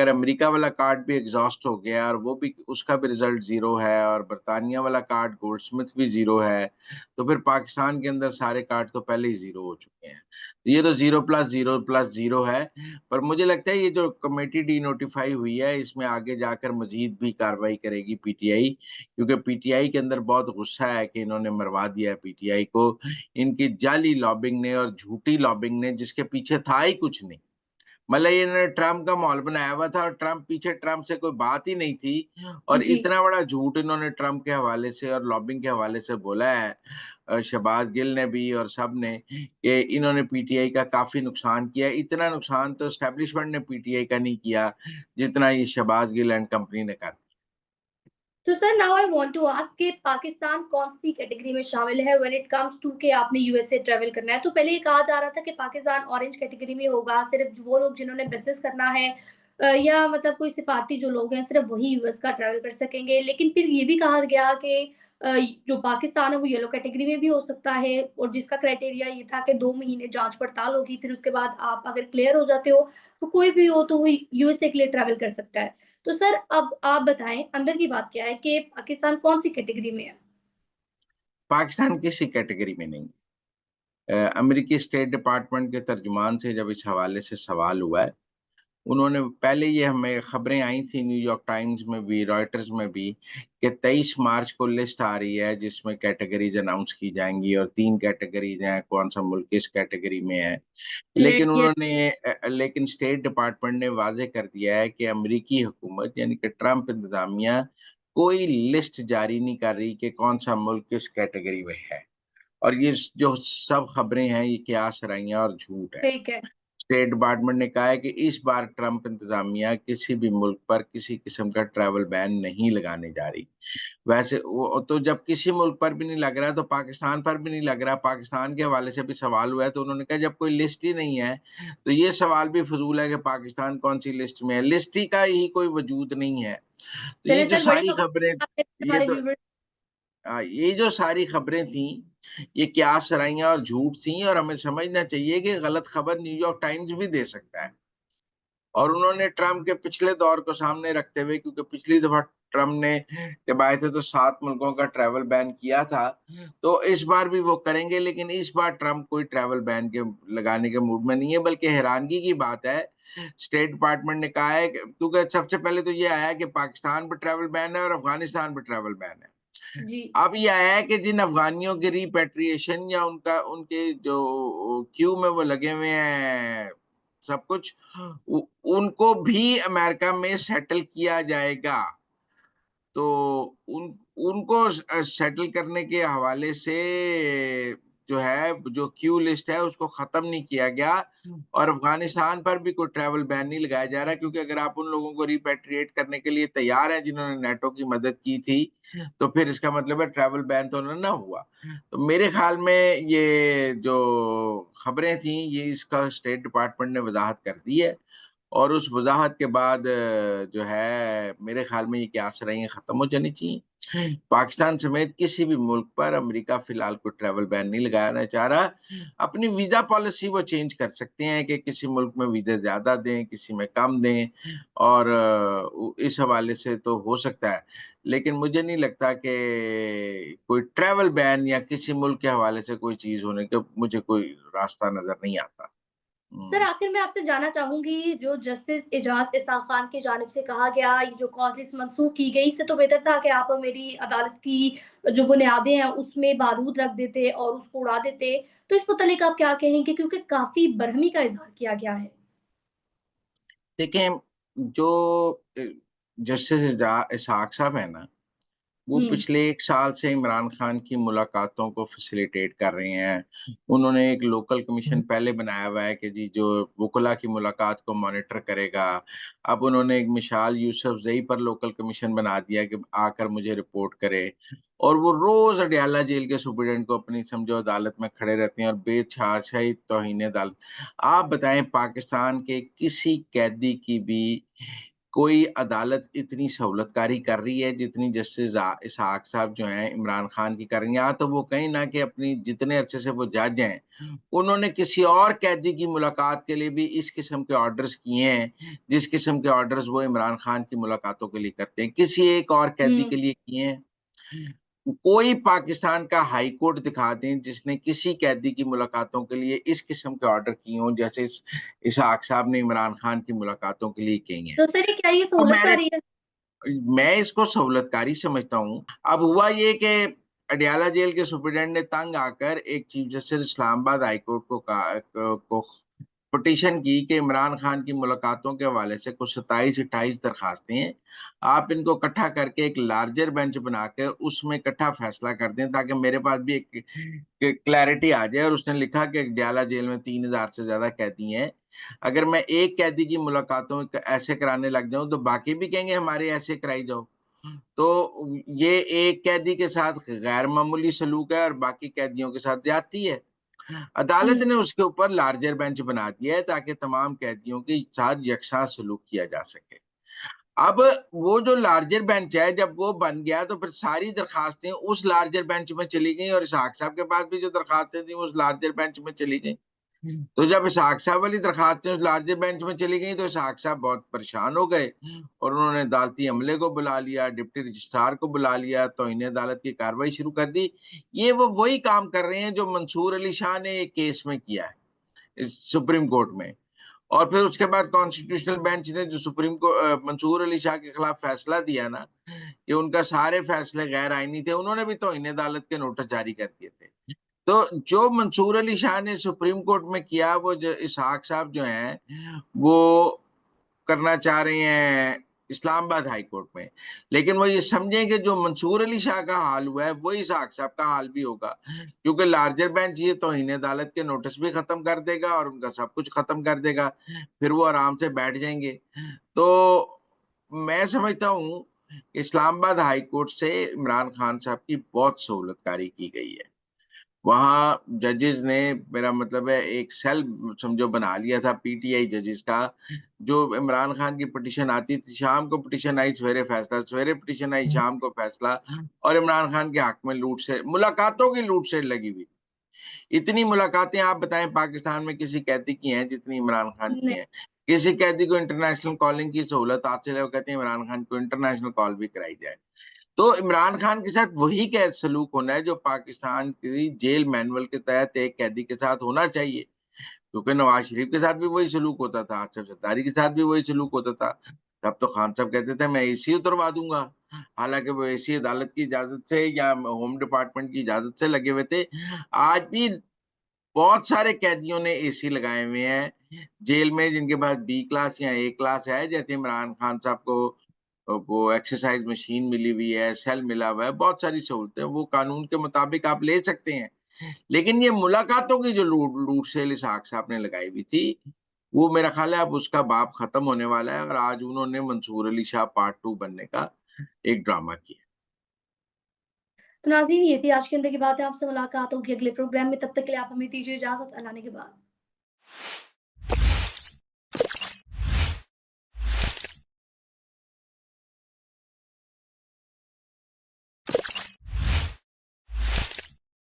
अगर अमेरिका वाला कार्ड भी एग्जॉस्ट हो गया और वो भी उसका भी रिजल्ट जीरो है और बरतानिया वाला कार्ड गोल्डस्मिथ भी जीरो है, तो फिर पाकिस्तान के अंदर सारे कार्ड तो पहले ही जीरो हो चुके हैं। ये तो जीरो प्लस जीरो है। पर मुझे लगता है ये जो कमेटी डी नोटिफाई हुई है, इसमें आगे जाकर मजीद भी कार्रवाई करेगी पीटीआई, क्योंकि पीटीआई के अंदर बहुत गुस्सा है कि इन्होंने मरवा दिया है पीटीआई को, इनकी जाली लॉबिंग ने और झूठी लॉबिंग ने, जिसके पीछे था ही कुछ नहीं। मतलब इन्होंने ट्रम्प का माहौल बनाया हुआ था और ट्रम्प से कोई बात ही नहीं थी, और जी। इतना बड़ा झूठ इन्होंने ट्रम्प के हवाले से और लॉबिंग के हवाले से बोला है, शहबाज गिल ने भी और सब ने, कि इन्होंने पीटीआई का काफी नुकसान किया। इतना नुकसान तो एस्टेब्लिशमेंट ने पीटीआई का नहीं किया जितना ये शहबाज गिल एंड कंपनी ने कर। तो sir now I want to ask कि पाकिस्तान कौन सी कैटेगरी में शामिल है व्हेन इट कम्स टू के आपने यूएसए ट्रैवल करना है? तो पहले ये कहा जा रहा था कि पाकिस्तान ऑरेंज कैटेगरी में होगा, सिर्फ वो लोग जिन्होंने बिजनेस करना है या मतलब कोई सिफारती जो लोग हैं सिर्फ वही यूएस का ट्रैवल कर सकेंगे। लेकिन फिर ये भी कहा गया कि जो पाकिस्तान है वो येलो कैटेगरी में भी हो सकता है, और जिसका क्राइटेरिया ये था कि 2 महीने जांच पड़ताल होगी, फिर उसके बाद आप अगर क्लियर हो जाते हो तो कोई भी हो तो वो यूएसए के लिए ट्रैवल कर सकता है। तो सर अब आप बताएं अंदर की बात क्या है कि पाकिस्तान कौन सी कैटेगरी में है? पाकिस्तान किसी कैटेगरी में नहीं। अमेरिकी स्टेट डिपार्टमेंट के तर्जुमान से जब इस हवाले से सवाल हुआ है, उन्होंने पहले ये हमें खबरें आई थी न्यूयॉर्क टाइम्स में भी, रॉयटर्स में भी, कि 23 मार्च को लिस्ट आ रही है जिसमें कैटेगरीज अनाउंस की जाएंगी और 3 कैटेगरीज हैं, कौन सा मुल्क किस कैटेगरी में है। रेड लेकिन ये लेकिन स्टेट डिपार्टमेंट ने वाजे कर दिया है कि अमेरिकी हुकूमत यानी कि ट्रंप इंतजामिया कोई लिस्ट जारी नहीं कर रही कि कौन सा मुल्क किस कैटेगरी में है। और ये जो सब खबरें हैं ये क्या सराइयां और झूठ है। फेक है। स्टेट डिपार्टमेंट ने कहा है कि इस बार ट्रंप इंतजामिया किसी भी मुल्क पर किसी किस्म का ट्रैवल बैन नहीं लगाने जा रही। वैसे वो तो जब किसी मुल्क पर भी नहीं लग रहा तो पाकिस्तान पर भी नहीं लग रहा। पाकिस्तान के हवाले से भी सवाल हुआ है तो उन्होंने कहा जब कोई लिस्ट ही नहीं है तो ये सवाल भी फजूल है कि पाकिस्तान कौन सी लिस्ट में है। लिस्ट ही का ही कोई वजूद नहीं है। तो ये जो दरअसल बड़ी सारी खबर खबरें, आपने ये हमारे तो व्यूवर ये जो सारी खबरें थी ये क्या सराइयां और झूठ थी, और हमें समझना चाहिए कि गलत खबर न्यूयॉर्क टाइम्स भी दे सकता है। और उन्होंने ट्रम्प के पिछले दौर को सामने रखते हुए, क्योंकि पिछली दफा ट्रम्प ने जब आए थे तो 7 मुल्कों का ट्रैवल बैन किया था, तो इस बार भी वो करेंगे। लेकिन इस बार ट्रम्प कोई ट्रैवल बैन के लगाने के मूड में नहीं है, बल्कि हैरानगी की बात है, स्टेट डिपार्टमेंट ने कहा है क्योंकि सबसे पहले तो ये आया कि पाकिस्तान पर ट्रैवल बैन है और अफगानिस्तान पर ट्रैवल बैन है। जी। अब ये आया है कि जिन अफगानियों की रिपेट्रिएशन या उनका उनके जो क्यू में वो लगे हुए हैं सब कुछ, उनको भी अमेरिका में सेटल किया जाएगा। तो उन उनको सेटल करने के हवाले से जो है, जो क्यू लिस्ट है उसको खत्म नहीं किया गया, और अफगानिस्तान पर भी कोई ट्रैवल बैन नहीं लगाया जा रहा, क्योंकि अगर आप उन लोगों को रिपेट्रिएट करने के लिए तैयार हैं जिन्होंने नेटो की मदद की थी, तो फिर इसका मतलब है ट्रैवल बैन तो ना हुआ। तो मेरे ख्याल में ये जो खबरें थी ये इसका स्टेट डिपार्टमेंट ने वजाहत कर दी है, और उस वजाहत के बाद जो है मेरे ख्याल में ये क्यास रही खत्म हो जानी चाहिए। पाकिस्तान समेत किसी भी मुल्क पर अमेरिका फिलहाल कोई ट्रैवल बैन नहीं लगाना चाह रहा। अपनी वीजा पॉलिसी वो चेंज कर सकते हैं कि किसी मुल्क में वीजा ज्यादा दें, किसी में कम दें, और इस हवाले से तो हो सकता है। लेकिन मुझे नहीं लगता कि कोई ट्रैवल बैन या किसी मुल्क के हवाले से कोई चीज होने का मुझे कोई रास्ता नजर नहीं आता। सर हम्म। आखिर में आपसे जानना चाहूंगी, जो जस्टिस एजाज इसाक खान की जानिब से कहा गया ये जो कॉजेस मंसूख की गई, इससे तो बेहतर था कि आप मेरी अदालत की जो बुनियादें हैं उसमें बारूद रख देते और उसको उड़ा देते। तो इस मुतालिक आप क्या कहेंगे, क्योंकि काफी बरहमी का इजहार किया गया है? देखें, जो जस्टिस इसहाक साहब है ना, वो हम्म। पिछले 1 साल से इमरान खान की मुलाकातों को फैसिलिटेट कर रहे हैं। उन्होंने एक लोकल कमीशन पहले बनाया हुआ है कि जी जो वकुला की मुलाकात को मॉनिटर करेगा। अब उन्होंने एक मिसाल यूसुफ जई पर लोकल कमीशन बना दिया कि आकर मुझे रिपोर्ट करे, और वो रोज अडयाला जेल के सुप्रीडेंट को अपनी समझो अदालत में खड़े रहते हैं और बेछाछाई तौहीन अदालत। आप बताएं, पाकिस्तान के किसी कैदी की भी कोई अदालत इतनी सहूलतकारी कर रही है जितनी जस्टिस इसहाक साहब जो हैं इमरान खान की कर रही हैं। यहाँ तो वो कहीं ना कि अपनी जितने अरसे से वो जज हैं, उन्होंने किसी और कैदी की मुलाकात के लिए भी इस किस्म के ऑर्डर्स किए हैं, जिस किस्म के ऑर्डर्स वो इमरान खान की मुलाकातों के लिए करते हैं, किसी एक और कैदी के लिए किए हैं। कोई पाकिस्तान का हाई कोर्ट दिखा दें जिसने किसी कैदी की मुलाकातों के लिए इस किस्म के ऑर्डर किए हों जैसे इसहाक साहब ने इमरान खान की मुलाकातों के लिए किए हैं। तो सर ये क्या ये तो मैंने सहूलतकारी है? मैं इसको सहूलतकारी समझता हूँ। अब हुआ ये कि अडयाला जेल के सुप्रीडेंट ने तंग आकर एक chief justice Islamabad high court को पिटीशन की कि इमरान खान की मुलाकातों के हवाले से कुछ 27-28 दरखास्तें हैं, आप इनको इकट्ठा करके एक लार्जर बेंच बनाकर उसमें इकट्ठा फैसला कर दें ताकि मेरे पास भी एक क्लैरिटी आ जाए। और उसने लिखा कि अडयाला जेल में 3000 से ज्यादा कैदी हैं, अगर मैं एक कैदी की मुलाकातों ऐसे कराने लग जाऊं तो बाकी भी कहेंगे हमारे ऐसे कराई जाओ। तो ये एक कैदी के साथ गैर मामूली सलूक है और बाकी कैदियों के साथ ज्यादती है। अदालत हुँ। ने उसके ऊपर लार्जर बेंच बना दिया है ताकि तमाम कैदियों के साथ यकसा सलूक किया जा सके। अब वो जो लार्जर बेंच है जब वो बन गया तो फिर सारी दरखास्तें उस लार्जर बेंच में चली गई और इसहाक साहब के पास भी जो दरखास्तें थी उस लार्जर बेंच में चली गई। तो जब इसहाक साहब वाली दरखास्तें उस लार्जर बेंच में चली गई तो इसहाक साहब बहुत परेशान हो गए और उन्होंने अदालती अमले को बुला लिया, डिप्टी रजिस्ट्रार को बुला लिया, तौहीन अदालत की कार्रवाई शुरू कर दी। ये वो वही काम कर रहे हैं जो मंसूर अली शाह ने एक केस में किया है इस सुप्रीम कोर्ट में। और फिर उसके बाद कॉन्स्टिट्यूशनल बेंच ने जो सुप्रीम को मंसूर अली शाह के खिलाफ फैसला दिया ना कि उनका सारे फैसले गैर आईनी थे, उन्होंने भी तौहीन अदालत के नोटिस जारी कर दिए थे। तो जो मंसूर अली शाह ने सुप्रीम कोर्ट में किया वो जो इसहाक साहब जो हैं वो करना चाह रहे हैं इस्लामाबाद हाई कोर्ट में। लेकिन वो ये समझें कि जो मंसूर अली शाह का हाल हुआ है वही इसहाक साहब का हाल भी होगा, क्योंकि लार्जर बेंच ये तौहीन अदालत के नोटिस भी खत्म कर देगा और उनका सब कुछ खत्म कर देगा, फिर वो आराम से बैठ जाएंगे। तो मैं समझता हूँ इस्लामाबाद हाई कोर्ट से इमरान खान साहब की बहुत सहूलतकारी की गई है। वहाँ जजेस ने, मेरा मतलब है, एक सेल समझो बना लिया था पीटीआई जजेस का। जो इमरान खान की पिटीशन आती थी शाम को पिटीशन आई सवेरे फैसला, सवेरे पिटीशन आई शाम को फैसला। और इमरान खान के हक में लूट से मुलाकातों की लूट से लगी हुई। इतनी मुलाकातें आप बताएं पाकिस्तान में किसी कैदी की हैं जितनी इमरान खान की नहीं। हैं। किसी कैदी को इंटरनेशनल कॉलिंग की सहूलत हासिल है, वो कहते हैं इमरान खान को इंटरनेशनल कॉल भी कराई जाए। तो इमरान खान के साथ वही कैद सलूक होना है जो पाकिस्तान की जेल मैनुअल के तहत एक कैदी के साथ होना चाहिए, क्योंकि नवाज शरीफ के साथ भी वही सलूक होता था, आसिफ जरदारी के साथ भी वही सलूक होता था। तब तो खान साहब कहते थे मैं एसी उतरवा दूंगा, हालांकि वो एसी अदालत की इजाजत से या होम डिपार्टमेंट की इजाजत से लगे हुए थे। आज भी बहुत सारे कैदियों ने एसी लगाए हुए हैं जेल में जिनके पास बी क्लास या ए क्लास है, जैसे इमरान खान साहब को वो एक्सरसाइज मशीन मिली हुई है, सेल मिला हुआ है, बहुत सारी सहूलतें वो कानून के मुताबिक आप ले सकते हैं। लेकिन ये मुलाकातों की जो लूट लूट सेल इसहाक साहब ने लगाई हुई थी, वो मेरा ख्याल है अब उसका बाप खत्म होने वाला है और आज उन्होंने मंसूर अली शाह पार्ट 2 बनने का एक ड्रामा किया। तो नाज़रीन ये थी आज के अंदर की बातें, आपसे मुलाकात होगी अगले प्रोग्राम में, तब तक के लिए आप हमें दीजिए इजाज़त, अल्लाह ने के बाद।